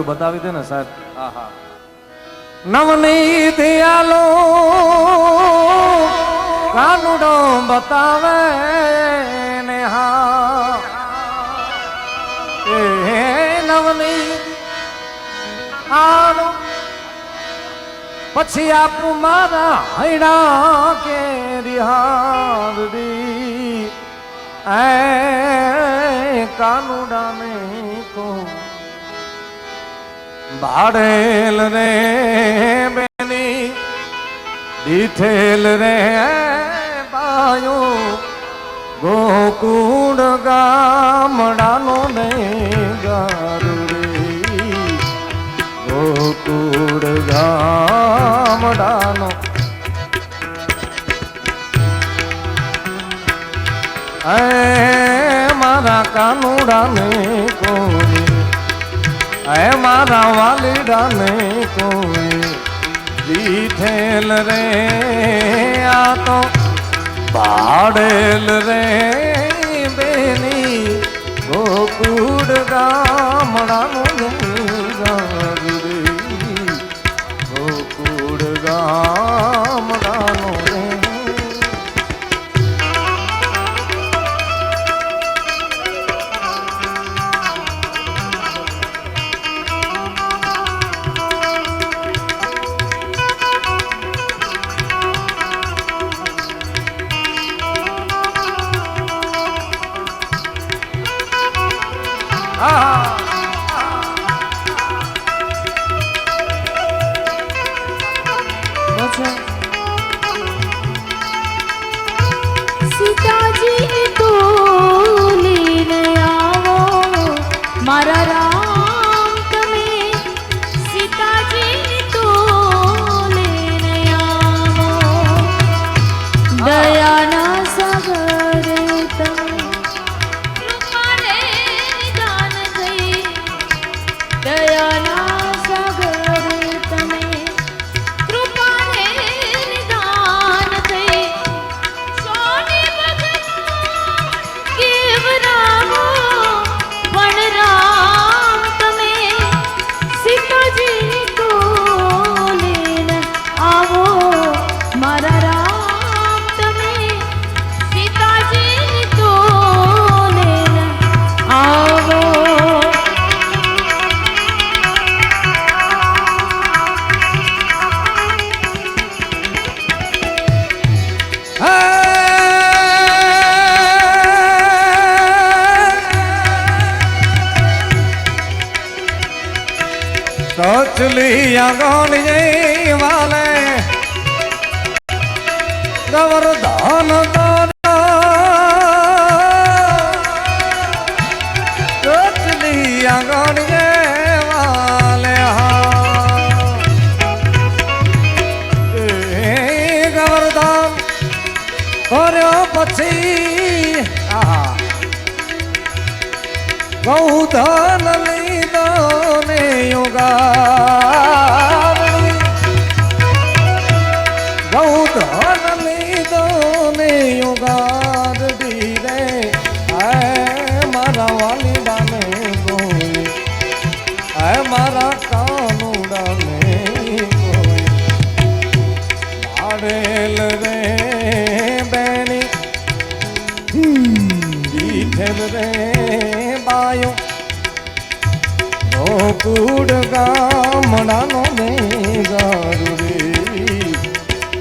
બતાવી દે ને સાહેબ. નવની દિયાલો કાનુડો બતાવે ને હા એ નવની આલો પછી આપું મારા હૈડા કે રિહારડી એ કાનુડાને કો ભાડેલ રે બેની દીઠેલ રે બાયો ગોકુળ ગામડાનો ને ગારુડી ગોકુળ ગામડાનો એ મારા કાનુડાને કોઈ એ મારા વાલીડાને કોઈ દીઠેલ રે આ તો ભાડેલ રે બેની ગોકુળ ગામડાનું ગોકુળ ગામડાનું सीताजी तो लेने आओ मारा राम तमें सीताजी तो लेने आओ दयाना सागर तमें तुम्हारे निदान गई दयाना सागर तमें कृपाने निदान गई सोने केवरामो पण राम तमें सीताजी को लेने आवो मारा राम तमें सीताजी को लेने आवो सोचलिया गौनिये वाले गवर्धन सोचलिया गौनिये वाले गवर्धन और पछी गौधन लीधो ने योगारणी गौधन लीधो ने योगारणी रे आए मारा वालीडा ने कोई आए मारा कानुडा ने कोई भाड़ेल रे बेनी दीठेल रे बायो ગોકુળ ગામડાનો ને ગારુડી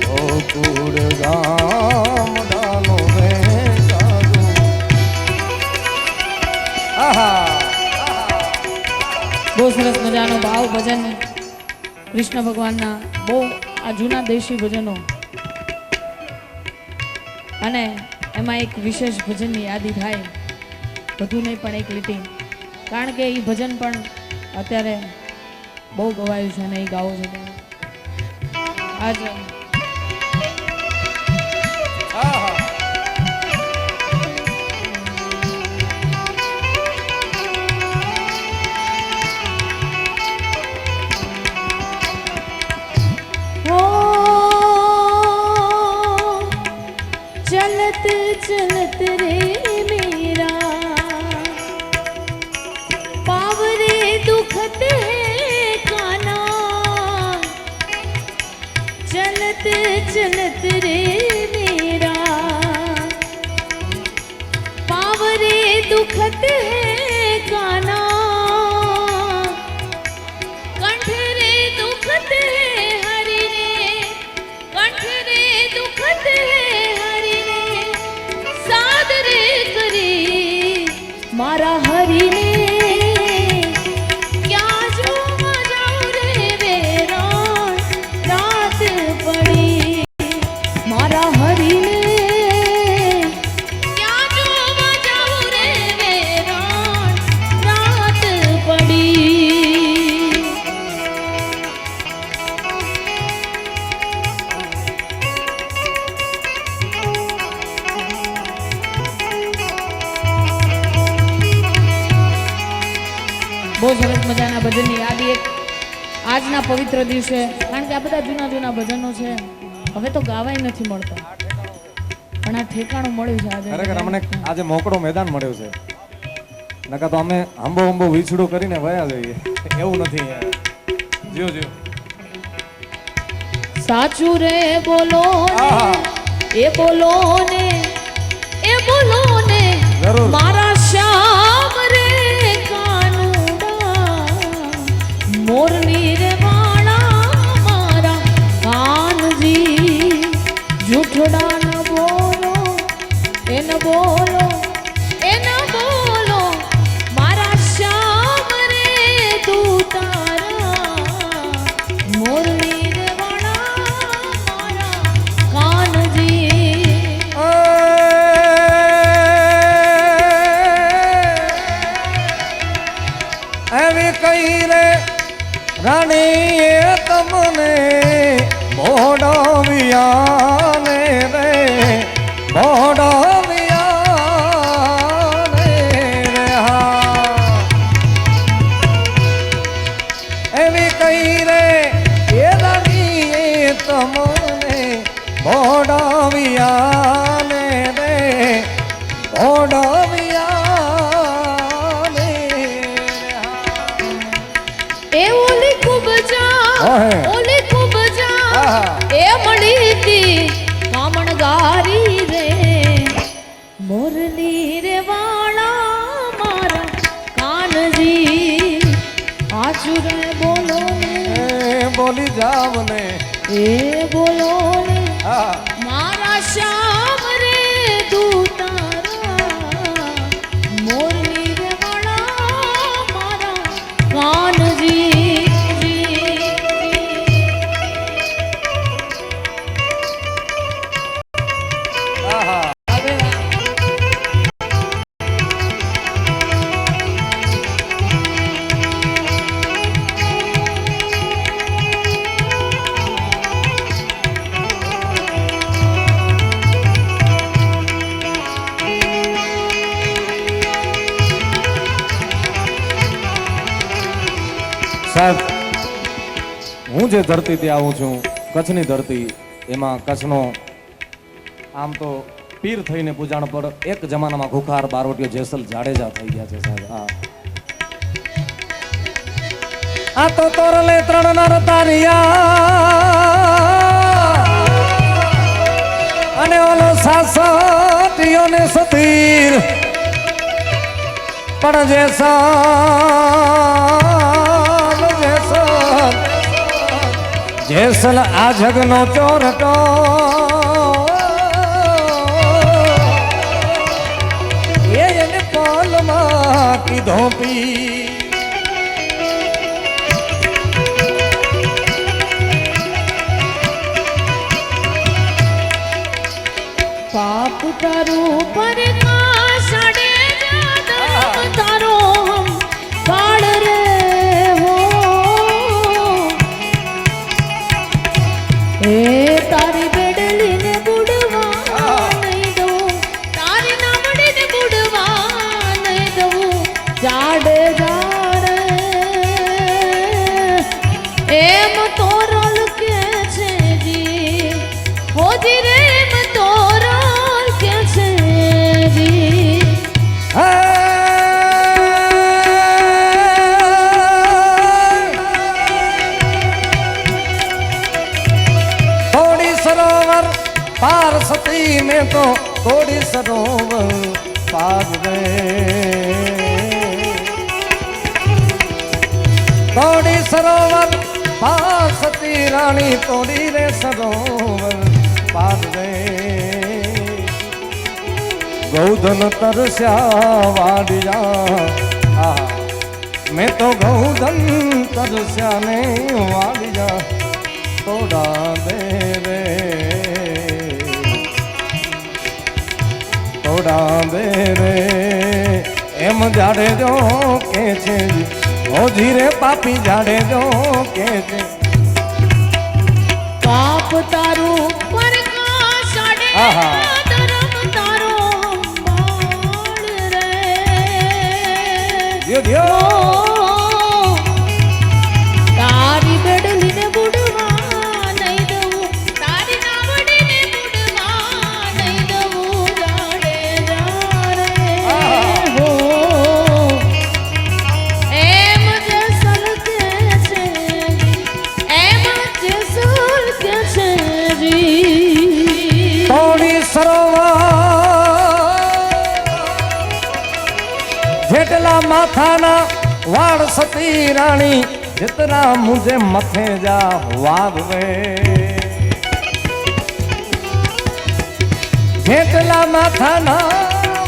ગોકુળ ગામડાનો ને ગારુ બહુ સરસ મજાનો ભાવ ભજન કૃષ્ણ ભગવાનના બહુ આ જૂના દેશી ભજનો અને એમાં એક વિશેષ ભજનની યાદી થાય બધું નહીં પણ એક લીટી કારણ કે એ ભજન પણ અત્યારે બહુ ગવાયું છે અને એ ગાવું છે આજ चलत चलत रे मेरा पावरे दुखत है મારી એક આજના પવિત્ર દિવસે, કારણ કે આ બધા જૂના જૂના ભજનો છે હવે તો ગાવાય નથી મળતા, પણ આ ઠેકાણું મળ્યું છે આજે. ખરેખર અમને આજે મોકળો મેદાન મળ્યું છે, નકર તો અમે આંબો વીછડું કરીને વયા જઈએ, એવું નથી. જીઓ જીઓ સાચું રે બોલો ને, એ બોલો ને, એ બોલો ને જરૂર. મારા શ્યામ રે કાનુડા, મોરની રે વાળા મારા કાનજી, જૂઠડા ન બોલો, એ ન બોલો, એ ન બોલો, મારા શ્યામ રે તું તારા, મોરની રે વાળા મારા કાનજી. એવી કઈ રે રાણીએ તમને મોડાવ્યાને રે, મોડાવ્યાને રે. હા એવી કઈ રે એ રાણીએ તમને મોડાવ્યાને રે, મોડાવ્યાને રે. એ ઓલી કુબજા, ઓહે. ઓલી કુબજા, આહા. એ મળી તી કામણગારી રે, મોરલી રે વાળા મારા કાનજી, આચું રે બોલો ને, એ બોલી જાવ ને. એ બોલો ને હા મારા શ્યામ રે તું તારા, મોરલી રે વાળા મારા કાનજી. આહા. હવે સાહેબ, હું જે ધરતીથી આવું છું, કચ્છની ધરતી, એમાં કચ્છનો આમ તો પીર થઈને પૂજાણ પર એક જમાનામાં ખુખાર બારોટીયો જેસલ જાડેજા થઈ ગયા છે સાહેબ. હા આ તો તોરલે ત્રણ નર તારિયા અને ઓલો સાસટીયો ને સતીર પણ જેસલ આ જગનો ચોરટો એને પાલમાં કીધો પી. પાપ તારું પર કાસડે જાદવ તારો હમ કાળ રે હો, એ તારી બેડલી ને બુડવા નહીં દઉં, તારી નામડી ને બુડવા નહીં દઉં, જાડે જાડે એમ તોરલ કે છે જી, હોજી રે એમ તોરલ કે છે જી. થોડી સરોવર પાર સતી में तो થોડી સરોવર પાર રે, થોડી સરોવર પાર સતી રાણી, થોડી રે સરોવર પાર રે. ગૌધન તરસ્યા વાડિયા, મેં તો ગૌધન તરસ્યા ને વાડિયા, તોડા દે રે, તોડા દે રે. એમ જાડે જો કે છે ઓજી રે પાપી, જાડે જો કે છે પાપ તારું પર કાસડે આહા. ધર્મ તારો બાળ રે. દિયો દિયો. माथाना वाड़ सती रानी जितना मुझे मथे जा वाद वे जेटला माथाना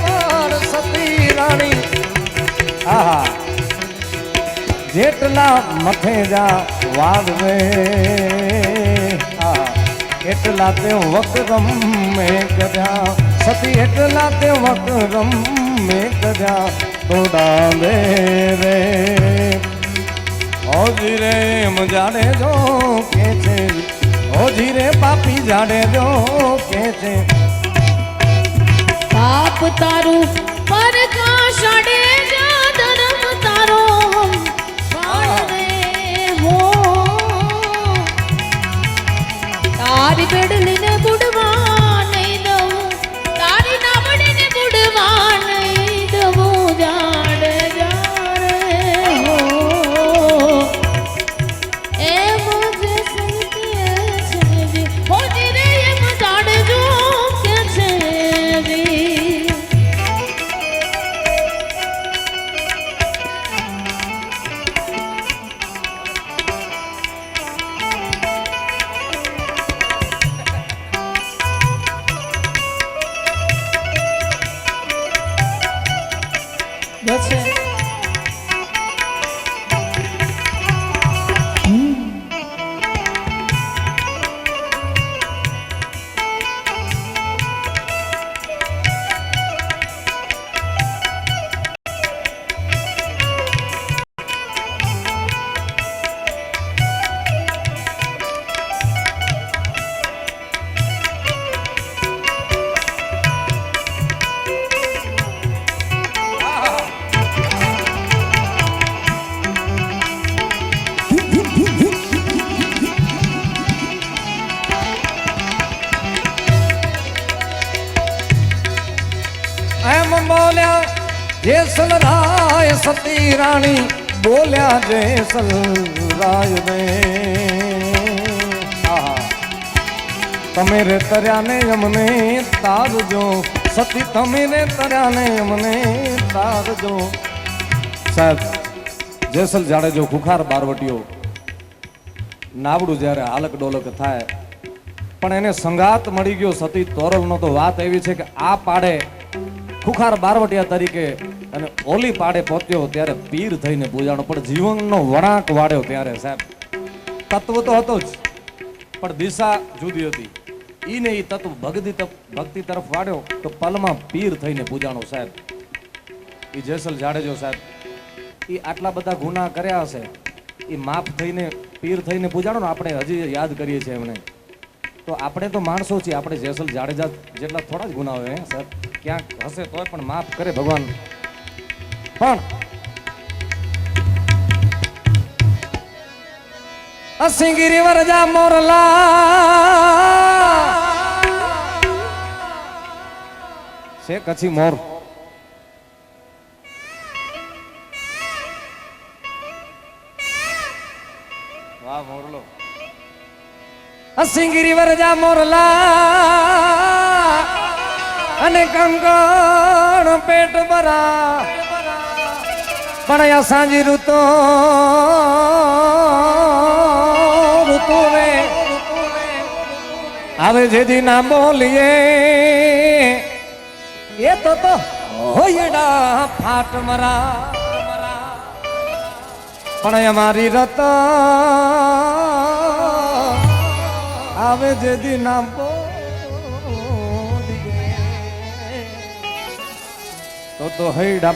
वाड़ सती रानी आहा जेटला मथे जा वाद वे आहा एटला ते वकरम में कद्या सती एटला ते वकरम में कद्या तोड़ा दे रे ओ जीरे जाने जो के छे ओ जीरे पापी जाने जो के छे पाप तारू पर का शाड़े जा धर्म तारो हम पाड़े हो तारी बेडली ने बुड़वा नहीं दऊं तारी नाबड़ी ने बुड़वा नहीं दऊं जाने जा रे हो ए मुझे सुनती है जी हो जी रे ये मजाड़ जो के छे जी બસ છે. एम बोलिया जेसल राय सती रानी बोलिया जेसल राय ने तमेरे तरया ने यमने तार जो सती तमेरे तरया ने यमने तार जो साहब जेसल जाड़े जो खुखार बारवटियो नावड़ू જ્યારે હાલક ડોલક થાય પણ એને સંગાત મળી ગયો સતી તોરલનો તો વાત એવી છે કે આ પાડે ખુખાર બારવટિયા તરીકે અને ઓલી પાડે પહોંચ્યો ત્યારે પીર થઈને પૂજાણો પણ જીવનનો વળાંક વાળ્યો ત્યારે સાહેબ તત્વ તો હતો જ પણ દિશા જુદી હતી ઈને ઈ તત્વ ભક્તિ તરફ વાળ્યો તો પલમાં પીર થઈને પૂજાણો સાહેબ ઈ જેસલ જાડેજો સાહેબ ઈ આટલા બધા ગુના કર્યા હશે ઈ માફ થઈને પીર થઈને પૂજાણો ને આપણે હજી યાદ કરીએ છીએ એમને તો આપણે તો માણસો છીએ આપણે જેસલ જાડેજા જેટલા થોડા જ ગુના હોય સાહેબ ક્યાંક હશે તોય પણ માફ કરે ભગવાન પણ અસિંગીરી વરજા મોરલા છે કચ્છી મોર વાહ મોરલો અસિંગીરી વરજા મોરલા અને કંકણ પેટ ભરા પણ આ સાંજી ઋતુ રે હવે જેથી ના બોલીએ એ તો હોયડા ફાટ મરા પણ અમારી રત હવે જેથી ના તો હૈડા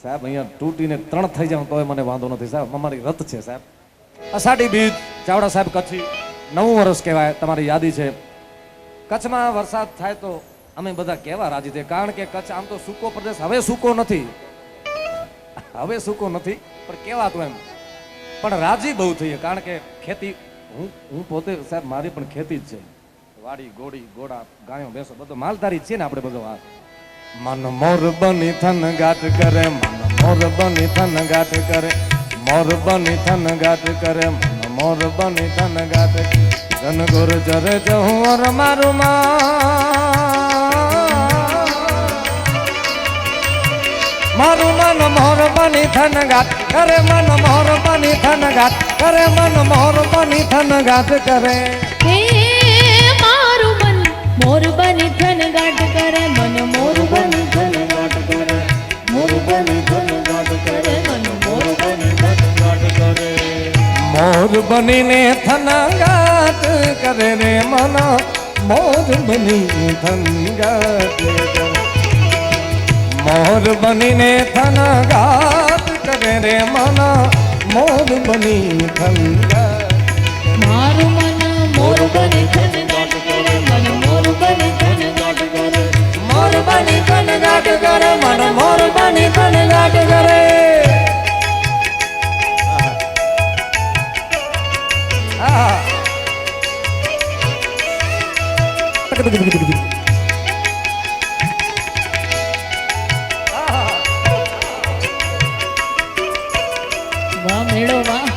સાહેબ અહીંયા તૂટીને ત્રણ થઈ જાવ તોય મને વાંધો નથી સાહેબ અમારી રત છે સાહેબ અષાઢી બીજ ચાવડા સાહેબ કચ્છી નવું વર્ષ કહેવાય તમારી યાદી છે કચ્છમાં વરસાદ થાય તો અમે બધા કેવા રાજી થઈએ કારણ કે કચ્છ આમ તો સૂકો પ્રદેશ હવે સૂકો નથી પણ કેવાતો એમ પણ રાજી બહુ થઈએ કારણ કે ખેતી હું પોતે સાહેબ મારી પણ ખેતી જ છે વાડી ગોડી ઘોડા ગાયો ભેંસો બધો માલધારી છે ને આપણે બધો મન મોર બની થન ગાટ કરે મન મોર બની થન ગાટ કરે મોર બની થન ગાટ કરે મન મોર બની થન ગાટ જન ગુર જરે જહું મારું માં મારું મન મોર બની થન ગાત કરે, મન મોર બની થન ગાત કરે, મન મોર બની થન ગાત કરે. હે મારું મન મોર બની થન ગાટ કરે, મન મોર બની થન ગાટ કરે, મોર બની થન ગાટ કરે, મન મોર બની થન ગાટ કરે. મોર બનીને થન ગાત કરે રે મન, મોર બની થન ગાત કરે. મોર બનીને થન ગાત કરે રે મન, મોર બની થન ગાત. મારું મન મોર બની થન ગાટ કરે, મન મોર બની થન ગાટ કરે, મોર બની થન ગાટ કરે, મન મોર બની થન ગાટ કરે. આહા. વાહ મેળો વાહ.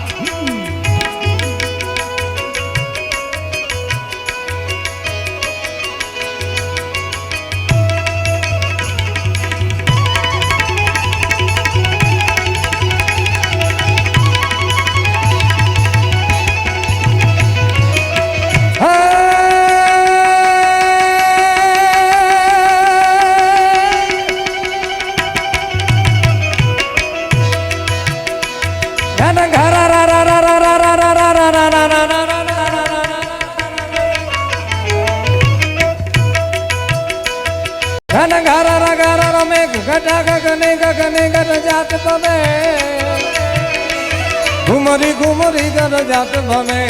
ઘુમરી ઘુમરી ગર જાત બને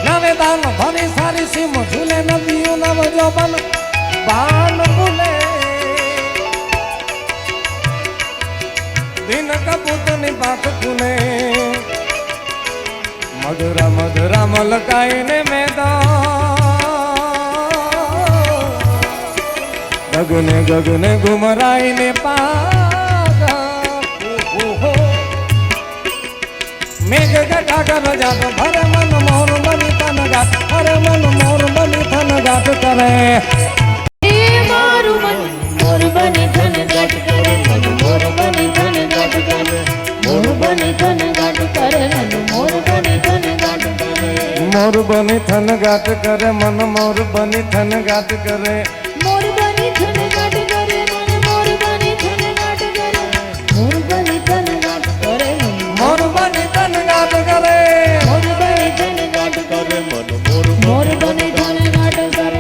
નવે દાન ભરી સારી સીમ ઝૂલે નદીયું નવ જોબન બાન ભૂલે દિન કપૂતની પાક ખુલે મધુરા મધુરા મલકાઈને મેદાન ગગને ગગને ઘુમરાઈને પાગા મેઘ ગટા કર જાત ભરે મન મોર બની તન ગાત ભરે મન મોર બની તન ગાત કરે. હે મારું મન મોર બની થન ગાટ કરે, મન મોર બની થન ગાટ કરે, મોર બની થન ગાટ કરે, મન મોર બની થન ગાટ કરે. મોર બની થન ગાત કરે, મન મોર બની થન ગાત કરે. મોર બની થન ગાટ કરે, મન મોર બની થન ગાટ કરે, મોર બની થન ગાટ કરે, મન મોર બની થન ગાત કરે. મોર બની થન ગાટ કરે, મન મોર બની થન ગાટ કરે.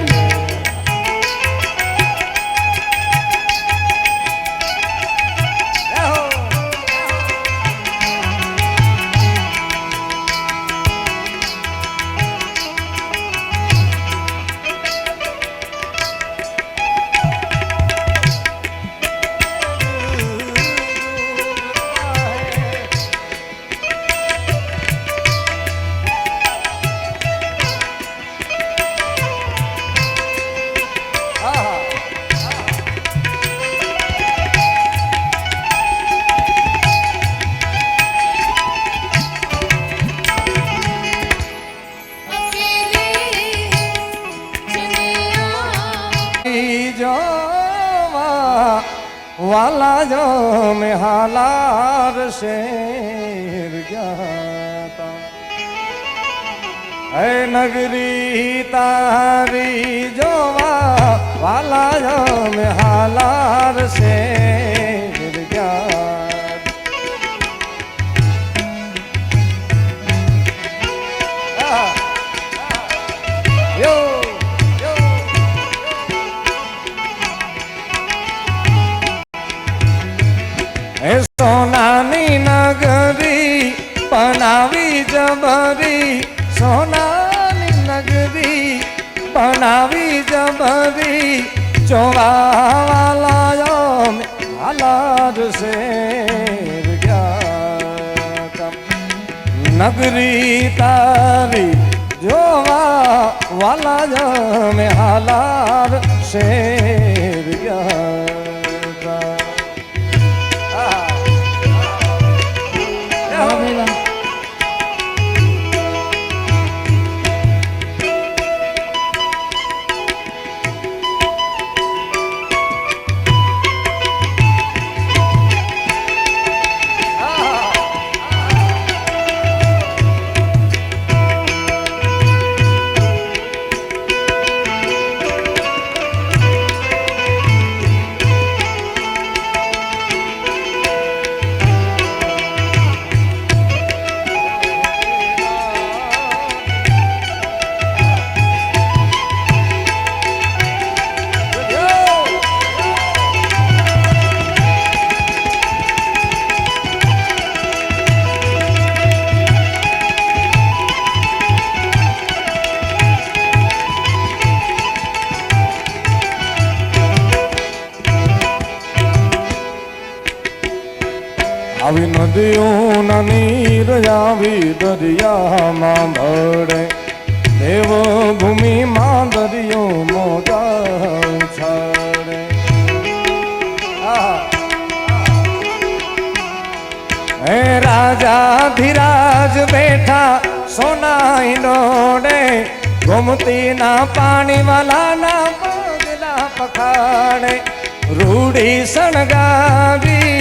વાલા જો મેં હાલાર શેર ગયા હે નગરી તારી જોવા વાલા જો મેં હાલાર શેર ગયા. યો હે સોનાની નગરી બનાવી જબરી, સોનાની નગરી બનાવી જબરી ચોવાવાલા હાલાર શેર ગયા. નગરી તારી જોવા વાલા જમે હાલાર શેર ગયા. આવી નદીઓના નીર આવી દરિયામાં ભળે દેવભૂમિમાં દરિયો મોજા ઉછાળે હે રાજા ધીરાજ બેઠા સોના ઈંડોડે ગોમતીના પાણી વાલાના પગલા પખાડે રૂડી સણગાવી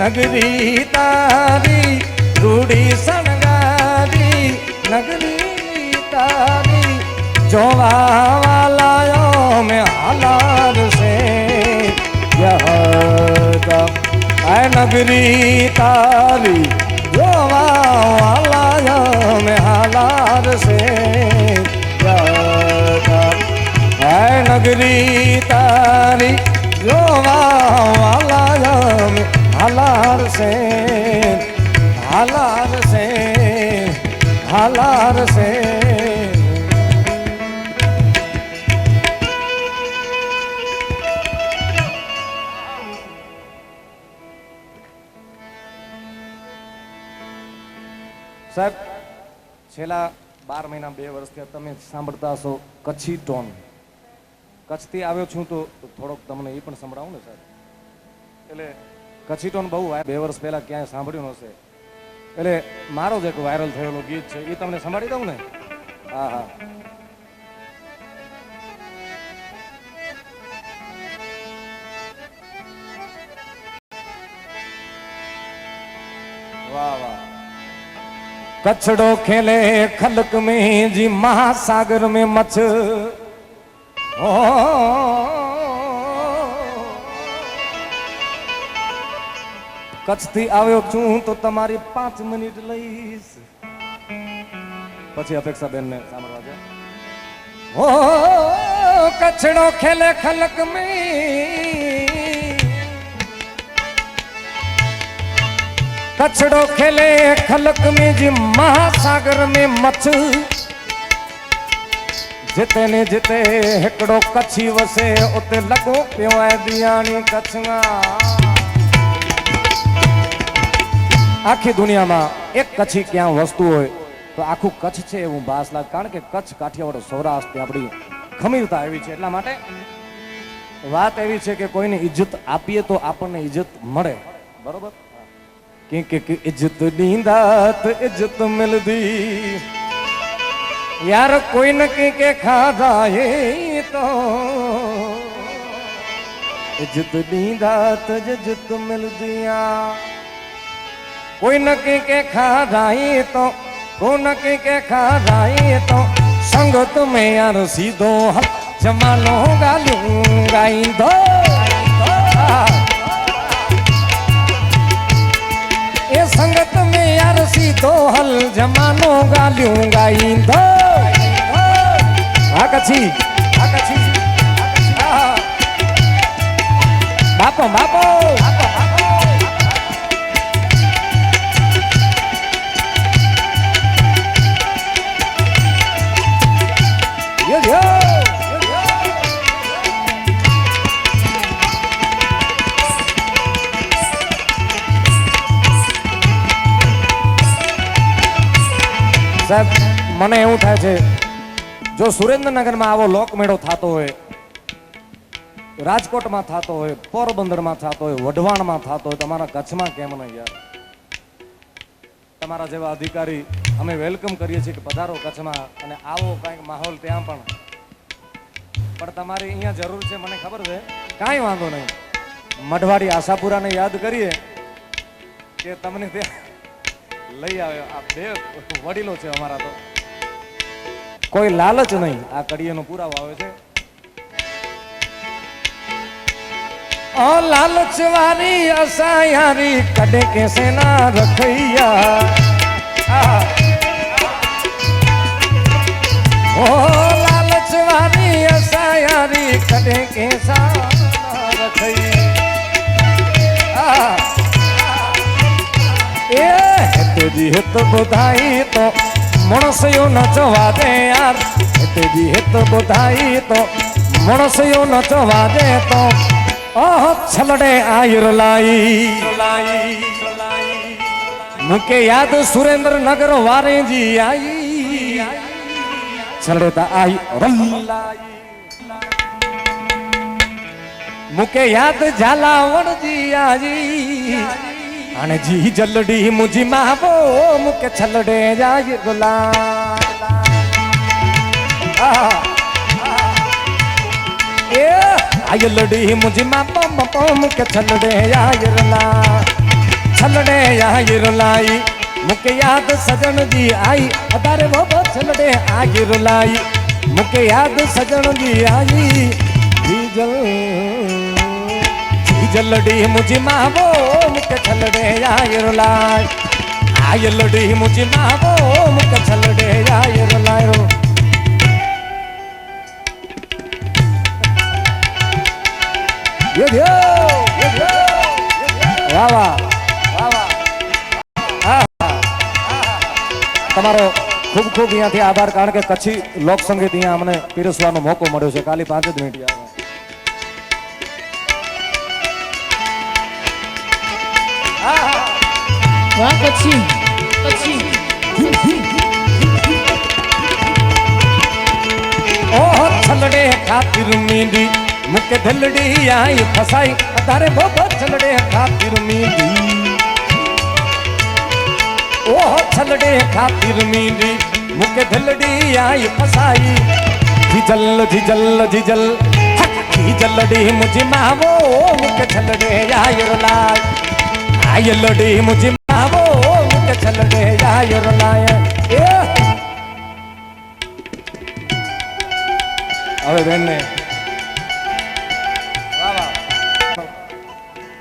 નગરી તારી રૂડી સણગાવી નગરી તારી જોવા વાલાયો મેં હાલાર સે યહતા આ નગરી તારી જોવા વાલાયો મેં હાલાર સે યહતા આ નગરી તારી જોવા વાલાયો મેં હાલાર સે હાલાર સે હાલાર સે સાહેબ છેલ્લા 12 મહિના 2 વર્ષથી તમે સાંભળતા હશો કચ્છી ટોન કચ્છથી આવ્યો છું તો થોડોક તમને એ પણ સંભળાવું ને સાહેબ એટલે કચ્છી ટોન બહુ 2 વર્ષ પહેલા ક્યાંય સાંભળ્યું હશે એટલે મારો જ એક વાયરલ થયેલો ગીત છે એ તમને સંભાળી દઉં ને હા હા वाह वाह कचड़ो खेले खलक में जी महासागर में मछ ओ કચ્છથી આવ્યો છું તો તમારી 5 મિનિટ લઈશ પછી અપેક્ષાબેન ને સાંભળવા છે ઓ કચડો ખેલે ખલક में कचड़ो खेले खलक में जी महासागर में मछ जिते ने जिते हिकड़ो कच्छी वसे उते लगो पियो आहे दियाणी कच्छा आखी दुनिया में एक कच्छी क्या वस्तु हो तो आखू कच्छ है एवं भास लागे कारण के कच्छ काठियावाड़ सौराष्ट्र आपणी खमीरता एवी छे એટલા માટે વાત એવી છે કે કોઈને ઇજ્જત આપીએ તો આપણને ઇજ્જત મળે બરોબર कि इज्जत दींदात इज्जत मिलदी यार कोई न के खाधा ये तो इज्जत दींदात इज्जत मिलदिया कोई न के खाधा ये तो कोई न के खाधा ये तो संगत में यार सीधो जमानो गालूं गाई दो ये संगत में यार सीधो हल जमानो गालियों गाई दो आकची बापो बापो यो સાહેબ મને એવું થાય છે જો સુરેન્દ્રનગરમાં આવો લોકમેળો થતો હોય રાજકોટમાં થતો હોય પોરબંદરમાં થતો હોય વઢવાણમાં થતો હોય તમારા કચ્છમાં કેમ નહીં યાર તમારા જેવા અધિકારી અમે વેલકમ કરીએ છીએ કે પધારો કચ્છમાં અને આવો કંઈક માહોલ ત્યાં પણ તમારી અહીંયા જરૂર છે મને ખબર છે કાંઈ વાંધો નહીં મઢવાડી આશાપુરાને યાદ કરીએ કે તમને ત્યાં લઈ આવ્યો આ 2 વડીલો છે અમારા તો કોઈ લાલચ નહીં આ કડીએનો પુરાવો આવે છે ઓ લાલચ વારી અસાયારી કડે કે સેના રખૈયા ઓ લાલચ વારી અસાયારી કડે કે સેના રખૈયા એ तेजी हित बुधाई तो मणसयो नचवा दे यार तेजी हित बुधाई तो मणसयो नचवा दे तो ओह छलड़े आयुर लाई मुके याद सुरेंद्र नगर वारे जी आई छलड़ता आई रल्लाई मुके याद झालावण जी आई अने जी जलडी मुझी मावो मुके छलड़े जाय गुला ए आय लड़ी मुझी मावो मपो मुके छलड़े जाय रला छलड़े जाय रलाई मुके याद सजन जी आई अदारे वो छलड़े आय रलाई मुके याद सजन जी आई जलडी मुझी मावो मुके छलड़े आय रलाई आय लड़ी मुझी मावो मुके छलड़े आय रलायो यो वाह वाह તમારો ખૂબ ખૂબ અહીંયાથી આભાર કારણ કે કચ્છી લોક સંગીત અહીંયા અમને પીરસવાનો મોકો મળ્યો છે ખાલી 5 જ મિનિટ યાર વાહ કચ્છી કચ્છી ओह छलड़े खातिर मींदी मुके दिलड़ी आई फसाई अदारे बोबो छलड़े खातिर मींदी ओह छलड़े खातिर मींदी मुके दिलड़ी आई फसाई झिजल झिजल झिजल झिजलड़ी मुझी मावो मुके छलड़े आई रलाई आई लड़ी मुझी मावो मुके छलड़े आई रलाई હવે બેન ને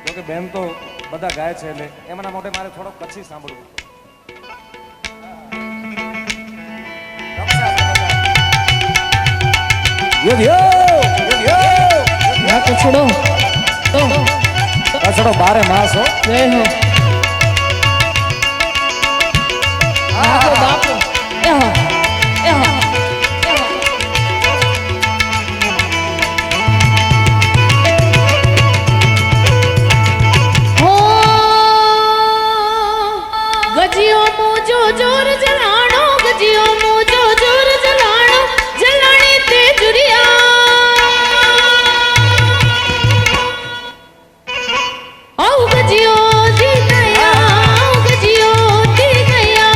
જોકે બેન તો બધા ગાય છે એટલે એમના મોઢે મારે થોડો કચ્છી સાંભળવું કચડો તો કચડો બારે માસ હો જય હો બાપો બાપો એહો એહો ગજીઓ મુજો જોર જલાણો ગજીઓ મુજો જોર જલાણો જલાણી તે જુરિયા ઓ ગજીઓ દી ગયા ગજીઓ દી ગયા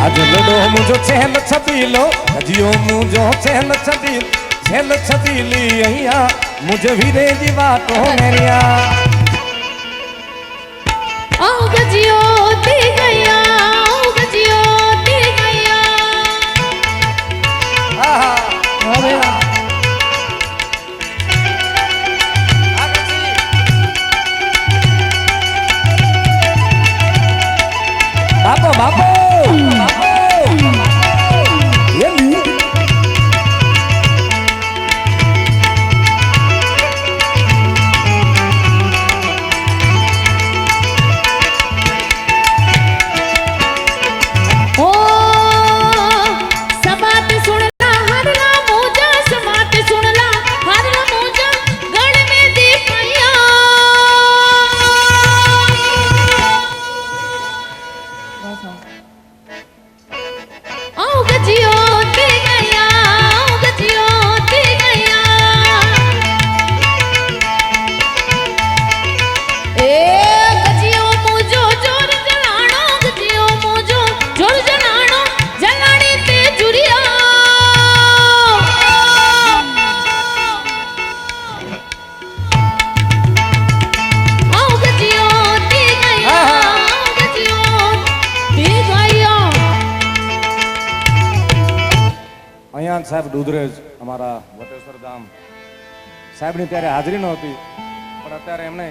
આજ લડો મુજો છેલ છબીલો ગજીઓ મુજો છેલ છબીલી અહીંયા મુજે વીરે જી વાતો મેરિયા ઓ ગજીઓ દી ગયા ઓ ગજીઓ દી ગયા હવે બાપો બાપો ओ समात सुनला हरला मोजा समात सुनला हरला मोजा गण में दिखाया ओ गजियो ते गया ओ गजियो ते गया ए गजियो मुजो जोर जलाणो गजियो मुजो जोर जलाणो जलाणी ते जुरिया ओ गजियो ते गया ओ गजियो ते गया અહીંયા સાહેબ દુધરેજ અમારા વટેશ્વર ગામ સાહેબની ત્યારે હાજરી નહોતી પણ અત્યારે એમને